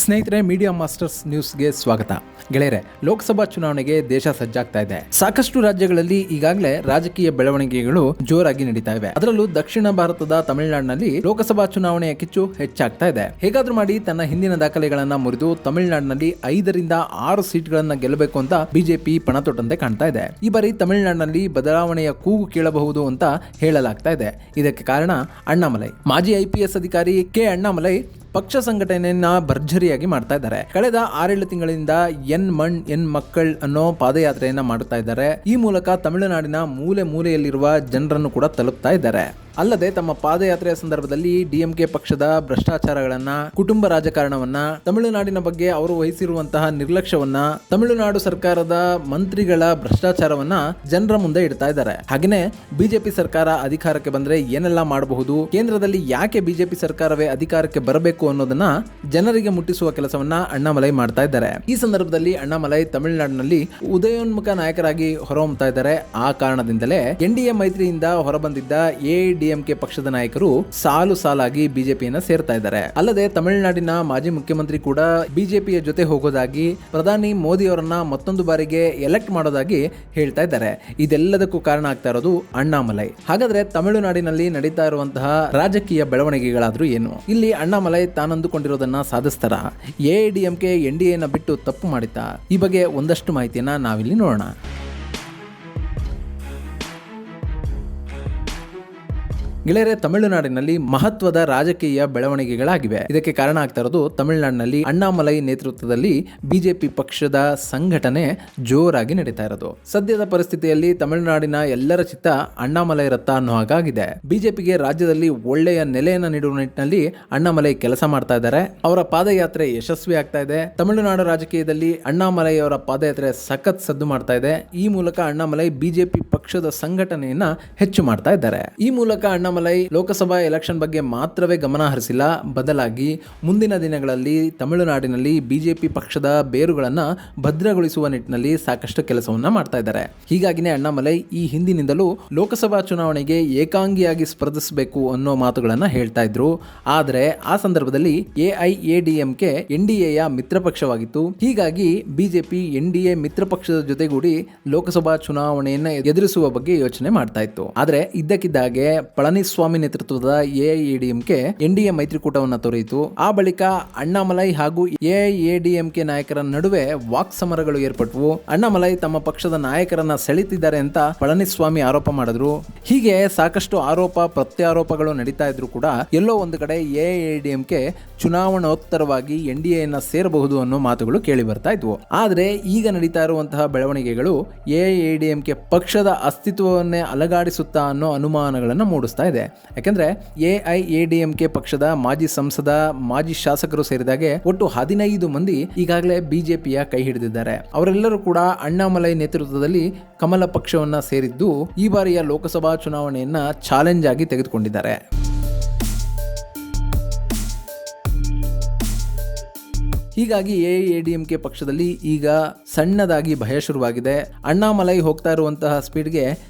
ಸ್ನೇಹಿತರೆ, media masters ನ್ಯೂಸ್ಗೆ ಸ್ವಾಗತ. ಗೆಳೆಯರೆ, ಲೋಕಸಭಾ ಚುನಾವಣೆಗೆ ದೇಶ ಸಜ್ಜಾಗ್ತಾ ಇದೆ. ಸಾಕಷ್ಟು ರಾಜ್ಯಗಳಲ್ಲಿ ಈಗಾಗಲೇ ರಾಜಕೀಯ ಬೆಳವಣಿಗೆಗಳು ಜೋರಾಗಿ ನಡೀತಾ ಇವೆ. ಅದರಲ್ಲೂ ದಕ್ಷಿಣ ಭಾರತದ ತಮಿಳುನಾಡಿನಲ್ಲಿ ಲೋಕಸಭಾ ಚುನಾವಣೆಯ ಕಿಚ್ಚು ಹೆಚ್ಚಾಗ್ತಾ ಇದೆ. ಹೇಗಾದ್ರೂ ಮಾಡಿ ತನ್ನ ಹಿಂದಿನ ದಾಖಲೆಗಳನ್ನ ಮುರಿದು ತಮಿಳುನಾಡಿನಲ್ಲಿ 5ರಿಂದ 6 ಸೀಟ್ಗಳನ್ನ ಗೆಲ್ಲಬೇಕು ಅಂತ ಬಿಜೆಪಿ ಪಣ ತೊಟ್ಟಂತೆ ಕಾಣ್ತಾ ಇದೆ. ಈ ಬಾರಿ ತಮಿಳುನಾಡಿನಲ್ಲಿ ಬದಲಾವಣೆಯ ಕೂಗು ಕೇಳಬಹುದು ಅಂತ ಹೇಳಲಾಗ್ತಾ ಇದೆ. ಇದಕ್ಕೆ ಕಾರಣ ಅಣ್ಣಾಮಲೈ. ಮಾಜಿ IPS ಅಧಿಕಾರಿ ಕೆ ಅಣ್ಣಾಮಲೈ ಪಕ್ಷ ಸಂಘಟನೆಯನ್ನ ಭರ್ಜರಿಯಾಗಿ ಮಾಡ್ತಾ ಇದ್ದಾರೆ. ಕಳೆದ 6-7 ತಿಂಗಳಿಂದ ಎನ್ ಮಣ್ ಎನ್ ಮಕ್ಕಳ್ ಅನ್ನೋ ಪಾದಯಾತ್ರೆಯನ್ನ ಮಾಡುತ್ತಾ ಇದ್ದಾರೆ. ಈ ಮೂಲಕ ತಮಿಳುನಾಡಿನ ಮೂಲೆ ಮೂಲೆಯಲ್ಲಿರುವ ಜನರನ್ನು ಕೂಡ ತಲುಪ್ತಾ ಇದ್ದಾರೆ. ಅಲ್ಲದೆ ತಮ್ಮ ಪಾದಯಾತ್ರೆಯ ಸಂದರ್ಭದಲ್ಲಿ DMK ಪಕ್ಷದ ಭ್ರಷ್ಟಾಚಾರಗಳನ್ನ, ಕುಟುಂಬ ರಾಜಕಾರಣವನ್ನ, ತಮಿಳುನಾಡಿನ ಬಗ್ಗೆ ಅವರು ವಹಿಸಿರುವಂತಹ ನಿರ್ಲಕ್ಷ್ಯವನ್ನ, ತಮಿಳುನಾಡು ಸರ್ಕಾರದ ಮಂತ್ರಿಗಳ ಭ್ರಷ್ಟಾಚಾರವನ್ನ ಜನರ ಮುಂದೆ ಇಡ್ತಾ ಇದ್ದಾರೆ. ಹಾಗೆಯೇ ಬಿಜೆಪಿ ಸರ್ಕಾರ ಅಧಿಕಾರಕ್ಕೆ ಬಂದ್ರೆ ಏನೆಲ್ಲ ಮಾಡಬಹುದು, ಕೇಂದ್ರದಲ್ಲಿ ಯಾಕೆ ಬಿಜೆಪಿ ಸರ್ಕಾರವೇ ಅಧಿಕಾರಕ್ಕೆ ಬರಬೇಕು ಅನ್ನೋದನ್ನ ಜನರಿಗೆ ಮುಟ್ಟಿಸುವ ಕೆಲಸವನ್ನ ಅಣ್ಣಾಮಲೈ ಮಾಡ್ತಾ ಇದ್ದಾರೆ. ಈ ಸಂದರ್ಭದಲ್ಲಿ ಅಣ್ಣಾಮಲೈ ತಮಿಳುನಾಡಿನಲ್ಲಿ ಉದಯೋನ್ಮುಖ ನಾಯಕರಾಗಿ ಹೊರಹೊಮ್ಮತಾ ಇದ್ದಾರೆ. ಆ ಕಾರಣದಿಂದಲೇ NDA ಮೈತ್ರಿಯಿಂದ ಹೊರಬಂದಿದ್ದ AIADMK ಪಕ್ಷದ ನಾಯಕರು ಸಾಲು ಸಾಲಾಗಿ ಬಿಜೆಪಿಯನ್ನ ಸೇರ್ತಾ ಇದ್ದಾರೆ. ಅಲ್ಲದೆ ತಮಿಳುನಾಡಿನ ಮಾಜಿ ಮುಖ್ಯಮಂತ್ರಿ ಕೂಡ ಬಿಜೆಪಿಯ ಜೊತೆ ಹೋಗೋದಾಗಿ, ಪ್ರಧಾನಿ ಮೋದಿ ಅವರನ್ನ ಮತ್ತೊಂದು ಬಾರಿಗೆ ಎಲೆಕ್ಟ್ ಮಾಡೋದಾಗಿ ಹೇಳ್ತಾ ಇದ್ದಾರೆ. ಇದೆಲ್ಲದಕ್ಕೂ ಕಾರಣ ಆಗ್ತಾ ಇರೋದು ಅಣ್ಣಾಮಲೈ. ಹಾಗಾದ್ರೆ ತಮಿಳುನಾಡಿನಲ್ಲಿ ನಡೀತಾ ಇರುವಂತಹ ರಾಜಕೀಯ ಬೆಳವಣಿಗೆಗಳಾದ್ರೂ ಏನು? ಇಲ್ಲಿ ಅಣ್ಣಾಮಲೈ ತಾನಂದುಕೊಂಡಿರೋದನ್ನ ಸಾಧಿಸ್ತಾರ? AIADMK NDAನ ಬಿಟ್ಟು ತಪ್ಪು ಮಾಡಿತಾ? ಈ ಬಗ್ಗೆ ಒಂದಷ್ಟು ಮಾಹಿತಿಯನ್ನ ನಾವಿಲ್ಲಿ ನೋಡೋಣ. ಗೆಳೆಯರೆ, ತಮಿಳುನಾಡಿನಲ್ಲಿ ಮಹತ್ವದ ರಾಜಕೀಯ ಬೆಳವಣಿಗೆಗಳಾಗಿವೆ. ಇದಕ್ಕೆ ಕಾರಣ ಆಗ್ತಾ ಇರೋದು ತಮಿಳುನಾಡಿನಲ್ಲಿ ಅಣ್ಣಾಮಲೈ ನೇತೃತ್ವದಲ್ಲಿ ಬಿಜೆಪಿ ಪಕ್ಷದ ಸಂಘಟನೆ ಜೋರಾಗಿ ನಡೀತಾ ಇರೋದು. ಸದ್ಯದ ಪರಿಸ್ಥಿತಿಯಲ್ಲಿ ತಮಿಳುನಾಡಿನ ಎಲ್ಲರ ಚಿತ್ತ ಅಣ್ಣಾಮಲೈ ರತ್ತ ಅನ್ನೋ ಹಾಗಾಗಿದೆ. ಬಿಜೆಪಿಗೆ ರಾಜ್ಯದಲ್ಲಿ ಒಳ್ಳೆಯ ನೆಲೆಯನ್ನು ನೀಡುವ ನಿಟ್ಟಿನಲ್ಲಿ ಅಣ್ಣಾಮಲೈ ಕೆಲಸ ಮಾಡ್ತಾ ಇದ್ದಾರೆ. ಅವರ ಪಾದಯಾತ್ರೆ ಯಶಸ್ವಿ ಆಗ್ತಾ ಇದೆ. ತಮಿಳುನಾಡು ರಾಜಕೀಯದಲ್ಲಿ ಅಣ್ಣಾಮಲೈ ಅವರ ಪಾದಯಾತ್ರೆ ಸಖತ್ ಸದ್ದು ಮಾಡ್ತಾ ಇದೆ. ಈ ಮೂಲಕ ಅಣ್ಣಾಮಲೈ ಬಿಜೆಪಿ ಪಕ್ಷದ ಸಂಘಟನೆಯನ್ನ ಹೆಚ್ಚು ಮಾಡ್ತಾ ಇದ್ದಾರೆ. ಈ ಮೂಲಕ ಅಣ್ಣಾಮಲೈ ಲೋಕಸಭಾ ಎಲೆಕ್ಷನ್ ಬಗ್ಗೆ ಮಾತ್ರವೇ ಗಮನ ಹರಿಸಿಲ್ಲ, ಬದಲಾಗಿ ಮುಂದಿನ ದಿನಗಳಲ್ಲಿ ತಮಿಳುನಾಡಿನಲ್ಲಿ ಬಿಜೆಪಿ ಪಕ್ಷದ ಬೇರುಗಳನ್ನ ಭದ್ರಗೊಳಿಸುವ ನಿಟ್ಟಿನಲ್ಲಿ ಸಾಕಷ್ಟು ಕೆಲಸವನ್ನ ಮಾಡ್ತಾ ಇದ್ದಾರೆ. ಹೀಗಾಗಿನೇ ಅಣ್ಣಾಮಲೈ ಈ ಹಿಂದಿನಿಂದಲೂ ಲೋಕಸಭಾ ಚುನಾವಣೆಗೆ ಏಕಾಂಗಿಯಾಗಿ ಸ್ಪರ್ಧಿಸಬೇಕು ಅನ್ನೋ ಮಾತುಗಳನ್ನ ಹೇಳ್ತಾ ಇದ್ರು. ಆದರೆ ಆ ಸಂದರ್ಭದಲ್ಲಿ AIADMK NDAಯ ಮಿತ್ರ ಪಕ್ಷವಾಗಿತ್ತು. ಹೀಗಾಗಿ ಬಿಜೆಪಿ NDA ಮಿತ್ರ ಪಕ್ಷದ ಜೊತೆಗೂಡಿ ಲೋಕಸಭಾ ಚುನಾವಣೆಯನ್ನ ಎದುರಿಸುವ ಬಗ್ಗೆ ಯೋಚನೆ ಮಾಡ್ತಾ ಇತ್ತು. ಆದರೆ ಇದ್ದಕ್ಕಿದ್ದಾಗೆ ಪಳನಿಸ್ವಾಮಿ ನೇತೃತ್ವದ AIADMK NDA ಮೈತ್ರಿಕೂಟವನ್ನು ತೊರೆಯಿತು. ಆ ಬಳಿಕ ಅಣ್ಣಾಮಲೈ ಹಾಗೂ AIADMK ನಾಯಕರ ನಡುವೆ ವಾಕ್ ಸಮರಗಳು ಏರ್ಪಟ್ಟವು. ಅಣ್ಣಾಮಲೈ ತಮ್ಮ ಪಕ್ಷದ ನಾಯಕರನ್ನ ಸೆಳೆತಿದ್ದಾರೆ ಅಂತ ಪಳನಿಸ್ವಾಮಿ ಆರೋಪ ಮಾಡಿದ್ರು. ಹೀಗೆ ಸಾಕಷ್ಟು ಆರೋಪ ಪ್ರತ್ಯಾರೋಪಗಳು ನಡೀತಾ ಇದ್ರು ಕೂಡ ಎಲ್ಲೋ ಒಂದು ಕಡೆ AIADMK ಚುನಾವಣೋತ್ತರವಾಗಿ NDAಯನ್ನ ಸೇರಬಹುದು ಅನ್ನೋ ಮಾತುಗಳು ಕೇಳಿ ಬರ್ತಾ ಇದ್ವು. ಆದ್ರೆ ಈಗ ನಡೀತಾ ಇರುವಂತಹ ಬೆಳವಣಿಗೆಗಳು AIADMK ಪಕ್ಷದ ಅಸ್ತಿತ್ವವನ್ನೇ ಅಲಗಾಡಿಸುತ್ತಾ ಅನ್ನೋ ಅನುಮಾನಗಳನ್ನು ಮೂಡಿಸ್ತಾ ಇದೆ. ಯಾಕಂದ್ರೆ AIADMK ಪಕ್ಷದ ಮಾಜಿ ಸಂಸದ, ಮಾಜಿ ಶಾಸಕರು ಸೇರಿದಾಗೆ ಒಟ್ಟು 15 ಮಂದಿ ಈಗಾಗಲೇ ಬಿಜೆಪಿಯ ಕೈ ಹಿಡಿದಿದ್ದಾರೆ. ಅವರೆಲ್ಲರೂ ಕೂಡ ಅಣ್ಣಾಮಲೈ ನೇತೃತ್ವದಲ್ಲಿ ಕಮಲ ಪಕ್ಷವನ್ನ ಸೇರಿದ್ದು ಈ ಬಾರಿಯ ಲೋಕಸಭಾ ಚುನಾವಣೆಯನ್ನ ಚಾಲೆಂಜ್ ಆಗಿ ತೆಗೆದುಕೊಂಡಿದ್ದಾರೆ. ಹೀಗಾಗಿ AIADMK ಪಕ್ಷದಲ್ಲಿ ಈಗ ಸಣ್ಣದಾಗಿ ಭಯ ಶುರುವಾಗಿದೆ. ಅಣ್ಣಾಮಲೈ ಹೋಗ್ತಾ ಇರುವಂತಹ ಸ್ಪೀಡ್ಗೆ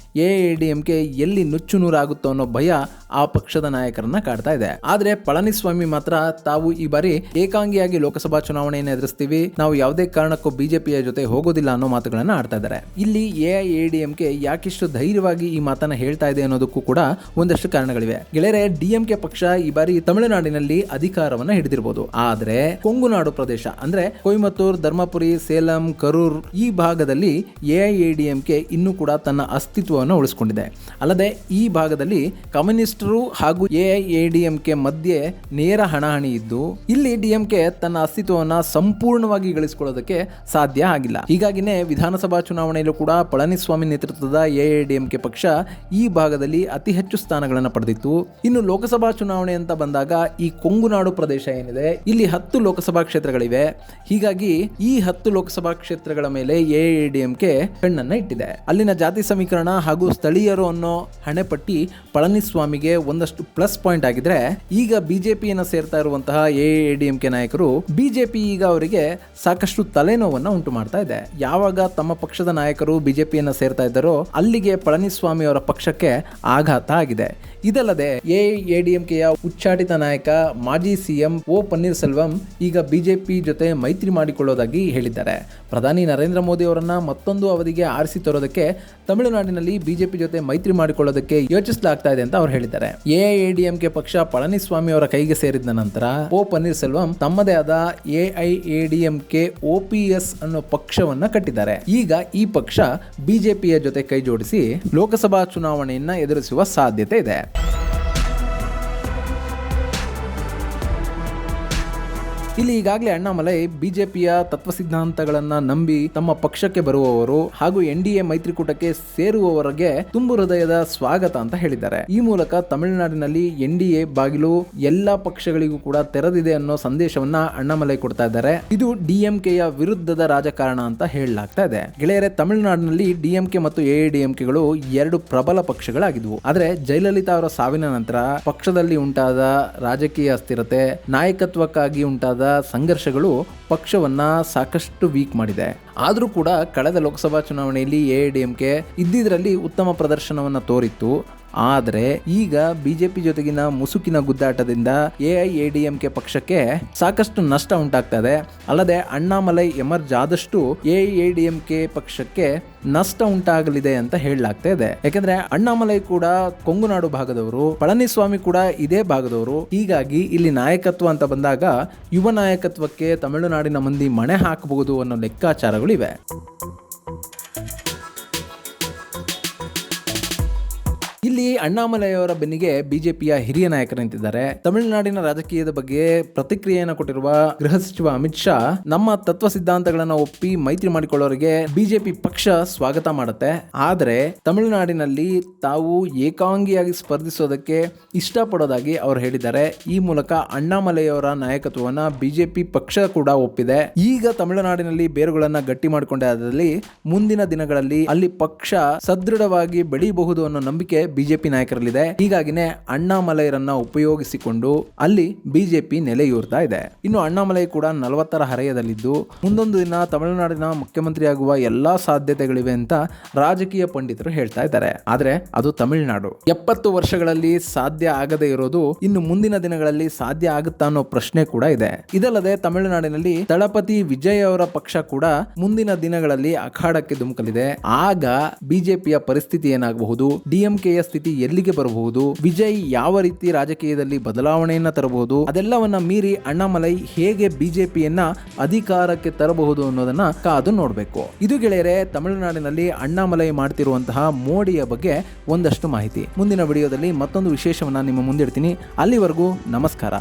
AIADMK ಎಲ್ಲಿ ನುಚ್ಚು ನೂರಾಗುತ್ತೋ ಅನ್ನೋ ಭಯ ಆ ಪಕ್ಷದ ನಾಯಕರನ್ನ ಕಾಡ್ತಾ ಇದೆ. ಆದ್ರೆ ಪಳನಿಸ್ವಾಮಿ ಮಾತ್ರ ತಾವು ಈ ಬಾರಿ ಏಕಾಂಗಿಯಾಗಿ ಲೋಕಸಭಾ ಚುನಾವಣೆಯನ್ನು ಎದುರಿಸ್ತೀವಿ, ನಾವು ಯಾವುದೇ ಕಾರಣಕ್ಕೂ ಬಿಜೆಪಿಯ ಜೊತೆ ಹೋಗೋದಿಲ್ಲ ಅನ್ನೋ ಮಾತುಗಳನ್ನ ಆಡ್ತಾ ಇದ್ದಾರೆ. ಇಲ್ಲಿ AIADMK ಯಾಕಿಷ್ಟು ಧೈರ್ಯವಾಗಿ ಈ ಮಾತನ್ನ ಹೇಳ್ತಾ ಇದೆ ಅನ್ನೋದಕ್ಕೂ ಕೂಡ ಒಂದಷ್ಟು ಕಾರಣಗಳಿವೆ. ಗೆಳೆಯರೆ, DMK ಪಕ್ಷ ಈ ಬಾರಿ ತಮಿಳುನಾಡಿನಲ್ಲಿ ಅಧಿಕಾರವನ್ನ ಹಿಡಿದಿರಬಹುದು. ಆದ್ರೆ ಕೊಂಗುನಾಡು ಪ್ರದೇಶ ಅಂದ್ರೆ ಕೊಯಮತ್ತೂರ್, ಧರ್ಮಪುರಿ, ಸೇಲಂ, ಕರೂರ್ ಈ ಭಾಗದಲ್ಲಿ AIADMK ಇನ್ನೂ ಕೂಡ ತನ್ನ ಅಸ್ತಿತ್ವವನ್ನು ಉಳಿಸಿಕೊಂಡಿದೆ. ಅಲ್ಲದೆ ಈ ಭಾಗದಲ್ಲಿ ಕಮ್ಯುನಿಸ್ಟರು ಹಾಗೂ AIADMK ಮಧ್ಯೆ ನೇರ ಹಣಾಹಣಿ ಇದ್ದು ಇಲ್ಲಿ DMK ತನ್ನ ಅಸ್ತಿತ್ವವನ್ನ ಸಂಪೂರ್ಣವಾಗಿ ಗಳಿಸಿಕೊಳ್ಳೋದಕ್ಕೆ ಸಾಧ್ಯ ಆಗಿಲ್ಲ. ಹೀಗಾಗಿನೇ ವಿಧಾನಸಭಾ ಚುನಾವಣೆಯಲ್ಲೂ ಕೂಡ ಪಳನಿಸ್ವಾಮಿ ನೇತೃತ್ವದ AIADMK ಪಕ್ಷ ಈ ಭಾಗದಲ್ಲಿ ಅತಿ ಹೆಚ್ಚು ಸ್ಥಾನಗಳನ್ನು ಪಡೆದಿತ್ತು. ಇನ್ನು ಲೋಕಸಭಾ ಚುನಾವಣೆ ಅಂತ ಬಂದಾಗ ಈ ಕೊಂಗುನಾಡು ಪ್ರದೇಶ ಏನಿದೆ, ಇಲ್ಲಿ 10 ಲೋಕಸಭಾ ಕ್ಷೇತ್ರಗಳಿವೆ. ಹೀಗಾಗಿ ಈ 10 ಲೋಕಸಭಾ ಕ್ಷೇತ್ರ ಕ್ಷೇತ್ರಗಳ ಮೇಲೆ ಎಐಎಡಿಎಂಕೆ ಕಣ್ಣನ್ನ ಇಟ್ಟಿದೆ. ಅಲ್ಲಿನ ಜಾತಿ ಸಮೀಕರಣ ಹಾಗೂ ಸ್ಥಳೀಯರು ಅನ್ನೋ ಹಣೆಪಟ್ಟಿ ಪಳನಿಸ್ವಾಮಿಗೆ ಒಂದಷ್ಟು ಪ್ಲಸ್ ಪಾಯಿಂಟ್ ಆಗಿದ್ರೆ, ಈಗ ಬಿಜೆಪಿಯನ್ನು ಸೇರ್ತಾ ಇರುವಂತಹ ಎಐಎಡಿಎಂಕೆ ನಾಯಕರು ಬಿಜೆಪಿ ಈಗ ಅವರಿಗೆ ಸಾಕಷ್ಟು ತಲೆನೋವನ್ನ ಉಂಟು ಮಾಡ್ತಾ ಇದೆ. ಯಾವಾಗ ತಮ್ಮ ಪಕ್ಷದ ನಾಯಕರು ಬಿಜೆಪಿಯನ್ನು ಸೇರ್ತಾ ಇದ್ದಾರೋ ಅಲ್ಲಿಗೆ ಪಳನಿಸ್ವಾಮಿ ಅವರ ಪಕ್ಷಕ್ಕೆ ಆಘಾತ ಆಗಿದೆ. ಇದಲ್ಲದೆ ಎಐಎಡಿಎಂಕೆಯ ಉಚ್ಚಾಟಿತ ನಾಯಕ ಮಾಜಿ ಸಿಎಂ ಓ ಪನ್ನೀರ್ಸೆಲ್ವಂ ಈಗ ಬಿಜೆಪಿ ಜೊತೆ ಮೈತ್ರಿ ಮಾಡಿಕೊಳ್ಳೋದಾಗಿ ಹೇಳಿದ್ದಾರೆ. ಪ್ರಧಾನಿ ನರೇಂದ್ರ ಮೋದಿ ಅವರನ್ನ ಮತ್ತೊಂದು ಅವಧಿಗೆ ಆರಿಸಿ ತರೋದಕ್ಕೆ ತಮಿಳುನಾಡಿನಲ್ಲಿ ಬಿಜೆಪಿ ಜೊತೆ ಮೈತ್ರಿ ಮಾಡಿಕೊಳ್ಳೋದಕ್ಕೆ ಯೋಚಿಸಲಾಗ್ತಾ ಇದೆ ಅಂತ ಅವರು ಹೇಳಿದ್ದಾರೆ. ಎಐಎಡಿಎಂಕೆ ಪಕ್ಷ ಪಳನಿಸ್ವಾಮಿ ಅವರ ಕೈಗೆ ಸೇರಿದ ನಂತರ ಓ ಪನ್ನೀರ್ಸೆಲ್ವಂ ತಮ್ಮದೇ ಆದ ಎಐಎಡಿಎಂಕೆ OPS ಅನ್ನೋ ಪಕ್ಷವನ್ನ ಕಟ್ಟಿದ್ದಾರೆ. ಈಗ ಈ ಪಕ್ಷ ಬಿಜೆಪಿಯ ಜೊತೆ ಕೈ ಜೋಡಿಸಿ ಲೋಕಸಭಾ ಚುನಾವಣೆಯನ್ನ ಎದುರಿಸುವ ಸಾಧ್ಯತೆ ಇದೆ. ಇಲ್ಲಿ ಈಗಾಗಲೇ ಅಣ್ಣಾಮಲೈ ಬಿಜೆಪಿಯ ತತ್ವ ಸಿದ್ಧಾಂತಗಳನ್ನ ನಂಬಿ ತಮ್ಮ ಪಕ್ಷಕ್ಕೆ ಬರುವವರು ಹಾಗೂ NDA ಮೈತ್ರಿಕೂಟಕ್ಕೆ ಸೇರುವವರಿಗೆ ತುಂಬು ಹೃದಯದ ಸ್ವಾಗತ ಅಂತ ಹೇಳಿದ್ದಾರೆ. ಈ ಮೂಲಕ ತಮಿಳುನಾಡಿನಲ್ಲಿ NDA ಬಾಗಿಲು ಎಲ್ಲಾ ಪಕ್ಷಗಳಿಗೂ ಕೂಡ ತೆರೆದಿದೆ ಅನ್ನೋ ಸಂದೇಶವನ್ನ ಅಣ್ಣಾಮಲೈ ಕೊಡ್ತಾ ಇದ್ದಾರೆ. ಇದು DMKಯ ವಿರುದ್ಧದ ರಾಜಕಾರಣ ಅಂತ ಹೇಳಲಾಗ್ತಾ ಇದೆ. ಗೆಳೆಯರೆ, ತಮಿಳುನಾಡಿನಲ್ಲಿ DMK ಮತ್ತು ಎಐಎಡಿಎಂಕೆಗಳು ಎರಡು ಪ್ರಬಲ ಪಕ್ಷಗಳಾಗಿದ್ವು. ಆದ್ರೆ ಜಯಲಲಿತಾ ಅವರ ಸಾವಿನ ನಂತರ ಪಕ್ಷದಲ್ಲಿ ಉಂಟಾದ ರಾಜಕೀಯ ಅಸ್ಥಿರತೆ, ನಾಯಕತ್ವಕ್ಕಾಗಿ ಉಂಟಾದ ಸಂಘರ್ಷಗಳು ಪಕ್ಷವನ್ನ ಸಾಕಷ್ಟು ವೀಕ್ ಮಾಡಿದೆ. ಆದರೂ ಕೂಡ ಕಳೆದ ಲೋಕಸಭಾ ಚುನಾವಣೆಯಲ್ಲಿ ಎಐಎಡಿಎಂಕೆ ಇದ್ದಿದ್ರಲ್ಲಿ ಉತ್ತಮ ಪ್ರದರ್ಶನವನ್ನ ತೋರಿತ್ತು. ಆದರೆ ಈಗ ಬಿಜೆಪಿ ಜೊತೆಗಿನ ಮುಸುಕಿನ ಗುದ್ದಾಟದಿಂದ ಎಐಎಡಿಎಂಕೆ ಪಕ್ಷಕ್ಕೆ ಸಾಕಷ್ಟು ನಷ್ಟ ಉಂಟಾಗ್ತಾ ಇದೆ. ಅಲ್ಲದೆ ಅಣ್ಣಾಮಲೈ ಎಮರ್ಜ್ ಆದಷ್ಟು ಎಐಎಡಿಎಂಕೆ ಪಕ್ಷಕ್ಕೆ ನಷ್ಟ ಉಂಟಾಗಲಿದೆ ಅಂತ ಹೇಳಲಾಗ್ತಾ ಇದೆ. ಯಾಕಂದ್ರೆ ಅಣ್ಣಾಮಲೈ ಕೂಡ ಕೊಂಗುನಾಡು ಭಾಗದವರು, ಪಳನಿಸ್ವಾಮಿ ಕೂಡ ಇದೇ ಭಾಗದವರು. ಹೀಗಾಗಿ ಇಲ್ಲಿ ನಾಯಕತ್ವ ಅಂತ ಬಂದಾಗ ಯುವ ನಾಯಕತ್ವಕ್ಕೆ ತಮಿಳುನಾಡಿನ ಮಂದಿ ಮಣೆ ಹಾಕಬಹುದು ಅನ್ನೋ ಲೆಕ್ಕಾಚಾರಗಳು ಇವೆ. ಇಲ್ಲಿ ಅಣ್ಣಾಮಲೈ ಅವರ ಬೆನ್ನಿಗೆ ಬಿಜೆಪಿಯ ಹಿರಿಯ ನಾಯಕರು ನಿಂತಿದ್ದಾರೆ. ತಮಿಳುನಾಡಿನ ರಾಜಕೀಯದ ಬಗ್ಗೆ ಪ್ರತಿಕ್ರಿಯೆಯನ್ನು ಕೊಟ್ಟಿರುವ ಗೃಹ ಸಚಿವ ಅಮಿತ್ ಶಾ, ನಮ್ಮ ತತ್ವ ಸಿದ್ಧಾಂತಗಳನ್ನು ಒಪ್ಪಿ ಮೈತ್ರಿ ಮಾಡಿಕೊಳ್ಳೋರಿಗೆ ಬಿಜೆಪಿ ಪಕ್ಷ ಸ್ವಾಗತ ಮಾಡುತ್ತೆ. ಆದರೆ ತಮಿಳುನಾಡಿನಲ್ಲಿ ತಾವು ಏಕಾಂಗಿಯಾಗಿ ಸ್ಪರ್ಧಿಸೋದಕ್ಕೆ ಇಷ್ಟಪಡೋದಾಗಿ ಅವರು ಹೇಳಿದ್ದಾರೆ. ಈ ಮೂಲಕ ಅಣ್ಣಾಮಲೈ ಅವರ ನಾಯಕತ್ವವನ್ನು ಬಿಜೆಪಿ ಪಕ್ಷ ಕೂಡ ಒಪ್ಪಿದೆ. ಈಗ ತಮಿಳುನಾಡಿನಲ್ಲಿ ಬೇರುಗಳನ್ನ ಗಟ್ಟಿ ಮಾಡಿಕೊಂಡೇ ಆದಲ್ಲಿ ಮುಂದಿನ ದಿನಗಳಲ್ಲಿ ಅಲ್ಲಿ ಪಕ್ಷ ಸದೃಢವಾಗಿ ಬೆಳೆಯಬಹುದು ಅನ್ನೋ ನಂಬಿಕೆ ಬಿಜೆಪಿ ನಾಯಕರಲ್ಲಿದೆ. ಹೀಗಾಗಿನೇ ಅಣ್ಣಾಮಲೈರನ್ನ ಉಪಯೋಗಿಸಿಕೊಂಡು ಅಲ್ಲಿ ಬಿಜೆಪಿ ನೆಲೆಯೂರ್ತಾ ಇದೆ. ಇನ್ನು ಅಣ್ಣಾಮಲೈ ಕೂಡ 40ರ ಹರೆಯದಲ್ಲಿದ್ದು ಮುಂದೊಂದು ದಿನ ತಮಿಳುನಾಡಿನ ಮುಖ್ಯಮಂತ್ರಿಯಾಗುವ ಎಲ್ಲಾ ಸಾಧ್ಯತೆಗಳಿವೆ ಅಂತ ರಾಜಕೀಯ ಪಂಡಿತರು ಹೇಳ್ತಾ ಇದ್ದಾರೆ. ಆದ್ರೆ ಅದು ತಮಿಳುನಾಡು. 70 ವರ್ಷಗಳಲ್ಲಿ ಸಾಧ್ಯ ಆಗದೇ ಇರೋದು ಇನ್ನು ಮುಂದಿನ ದಿನಗಳಲ್ಲಿ ಸಾಧ್ಯ ಆಗುತ್ತಾ ಅನ್ನೋ ಪ್ರಶ್ನೆ ಕೂಡ ಇದೆ. ಇದಲ್ಲದೆ ತಮಿಳುನಾಡಿನಲ್ಲಿ ದಳಪತಿ ವಿಜಯ್ ಅವರ ಪಕ್ಷ ಕೂಡ ಮುಂದಿನ ದಿನಗಳಲ್ಲಿ ಅಖಾಡಕ್ಕೆ ಧುಮುಕಲಿದೆ. ಆಗ ಬಿಜೆಪಿಯ ಪರಿಸ್ಥಿತಿ ಏನಾಗಬಹುದು, DMKಯ ಸ್ಥಿತಿ ಎಲ್ಲಿಗೆ ಬರಬಹುದು, ವಿಜಯ್ ಯಾವ ರೀತಿ ರಾಜಕೀಯದಲ್ಲಿ ಬದಲಾವಣೆಯನ್ನ ತರಬಹುದು, ಅದೆಲ್ಲವನ್ನ ಮೀರಿ ಅಣ್ಣಾಮಲೈ ಹೇಗೆ ಬಿಜೆಪಿಯನ್ನ ಅಧಿಕಾರಕ್ಕೆ ತರಬಹುದು ಅನ್ನೋದನ್ನ ಕಾದು ನೋಡಬೇಕು. ಇದು ಗೆಳೆಯರೆ, ತಮಿಳುನಾಡಿನಲ್ಲಿ ಅಣ್ಣಾಮಲೈ ಮಾಡ್ತಿರುವಂತಹ ಮೋಡಿಯ ಬಗ್ಗೆ ಒಂದಷ್ಟು ಮಾಹಿತಿ. ಮುಂದಿನ ವಿಡಿಯೋದಲ್ಲಿ ಮತ್ತೊಂದು ವಿಶೇಷವನ್ನ ನಿಮ್ಮ ಮುಂದಿಡ್ತೀನಿ. ಅಲ್ಲಿವರೆಗೂ ನಮಸ್ಕಾರ.